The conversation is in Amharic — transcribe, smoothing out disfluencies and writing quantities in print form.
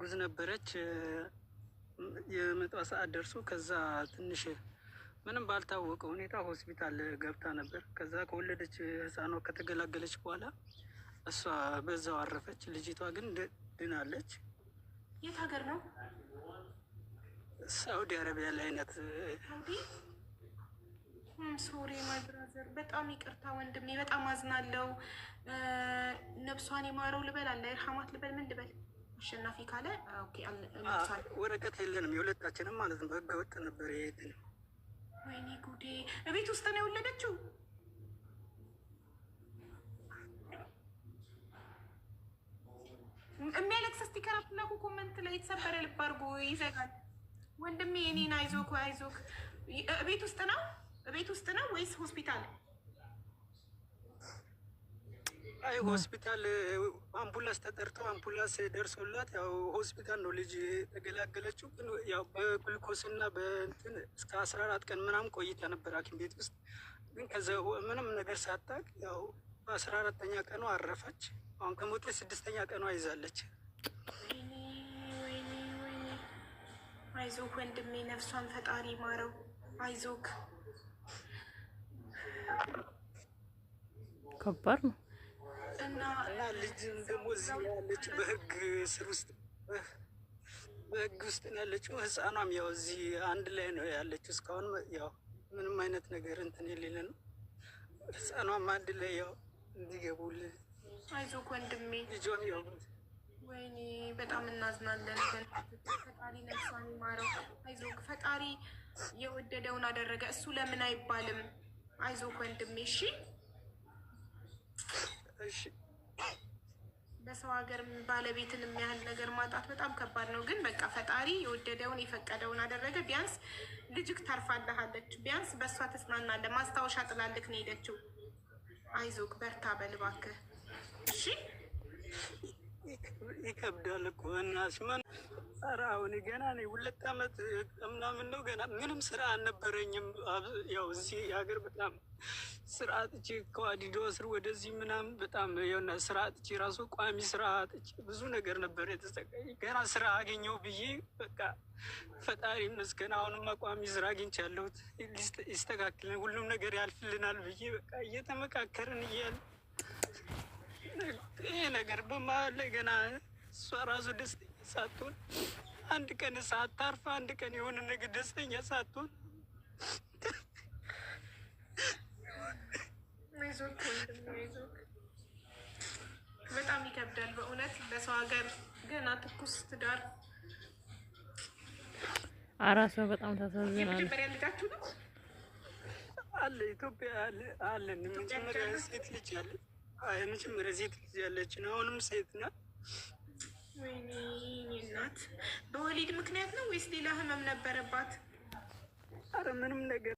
እርጉዝ ነበረች። የምጧ ሰዓት ደርሶ ከዛ ትንሽ ምንም ባልታወቀ ሁኔታ ሆስፒታል ገብታ ነበር። ከዛ ከወለደች ህፃኗ ከተገላገለች በኋላ እሷ በዛው አረፈች። ልጅቷ ግን ድናለች። የት ሀገር ነው? ሳውዲ አረቢያ ላይ ናት። ሶሪ ማይ ብራዘር፣ በጣም ይቅርታ ወንድሜ፣ በጣም አዝናለው። ነብሷን ይማረው ልበል፣ አላህ ይርሐማት ልበል፣ ምን ልበል? አሸናፊ ካለ ኦኬ። ወረቀት የለንም የሁለታችንም ማለት ነው። ህገ ወጥ ነበር ይሄድ ነው። ወይኔ ጉዴ! እቤት ውስጥ ነው የወለደችው? የሚያለቅስ ስቲከር አትላኩ ኮመንት ላይ። የተሰበረ ልብ አድርጎ ይዘጋል። ወንድሜ የኔን አይዞክ አይዞክ። ቤት ውስጥ ነው? ቤት ውስጥ ነው ወይስ ሆስፒታል? አይ ሆስፒታል፣ አምቡላንስ ተጠርቶ አምቡላንስ ደርሶላት ያው ሆስፒታል ነው ልጅ ተገላገለችው። ግን ያው በግሉኮስ እና በእንትን እስከ 14 ቀን ምናምን ቆይታ ነበር ሐኪም ቤት ውስጥ። ግን ከዛ ምንም ነገር ሳታውቅ ያው በ14ኛ ቀኗ አረፈች። አሁን ከሞተች 6ኛ ቀኗ ይዛለች። አይዞክ ወንድሜ፣ ነፍሷን ፈጣሪ ማረው። አይዞክ። ከባድ ነው እና ልጅም ደግሞ እዚህ ያለች በህግ ስር ውስጥ በህግ ውስጥ ነው ያለችው። ህፃኗም ያው እዚህ አንድ ላይ ነው ያለችው። እስካሁን ያው ምንም አይነት ነገር እንትን የሌለ ነው። ህፃኗም አንድ ላይ ያው እንዲገቡልን። አይዞክ ወንድሜ። ልጇም ያው ወይኔ በጣም እናዝናለን። ፈጣሪ ነፍሷን ይማረው። አይዞክ። ፈጣሪ የወደደውን አደረገ። እሱ ለምን አይባልም። አይዞክ ወንድሜ። እሺ እሺ። በሰው ሀገር ባለቤትን የሚያህል ነገር ማጣት በጣም ከባድ ነው። ግን በቃ ፈጣሪ የወደደውን የፈቀደውን አደረገ። ቢያንስ ልጅክ ታርፋለሃለች። ቢያንስ በእሷ ተጽናናለህ። ማስታወሻ ጥላልክ ነው ሄደችው። አይዞክ፣ በርታ በል እባክህ። እሺ። ይከብዳል እኮ እናት ምን። ኧረ አሁን ገና ነኝ 2 ዓመት ምናምን ነው። ገና ምንም ስራ አልነበረኝም። ያው እዚህ ሀገር በጣም ስራ አጥቼ ከዋዲዶ ስር ወደዚህ ምናምን በጣም የሆነ ስራ አጥቼ ራሱ ቋሚ ስራ አጥቼ ብዙ ነገር ነበር የተሰቃይ። ገና ስራ አገኘው ብዬ በቃ ፈጣሪ ይመስገን አሁንማ ቋሚ ስራ አግኝቻለሁት። ይስተካክልን፣ ሁሉም ነገር ያልፍልናል ብዬ በቃ እየተመካከርን እያለ ይሄ ነገር በመሀል ላይ ገና እሷ ራሱ ደስተኛ ሳትሆን አንድ ቀን ሳታርፍ አንድ ቀን የሆነ ነገር ደስተኛ ሳትሆን በጣም ይከብዳል በእውነት። በሰው ሀገር ገና ትኩስ ትዳር አራሷ በጣም ታሳዝናለች። የመጀመሪያ ልጃችሁ ነው? አለ ኢትዮጵያ አለን። የመጀመሪያ ሴት ልጅ አለ። የመጀመሪያ ሴት ልጅ ያለችን አሁንም ሴት ናት። ወይኔ እናት። በወሊድ ምክንያት ነው ወይስ ሌላ ህመም ነበረባት? አረ ምንም ነገር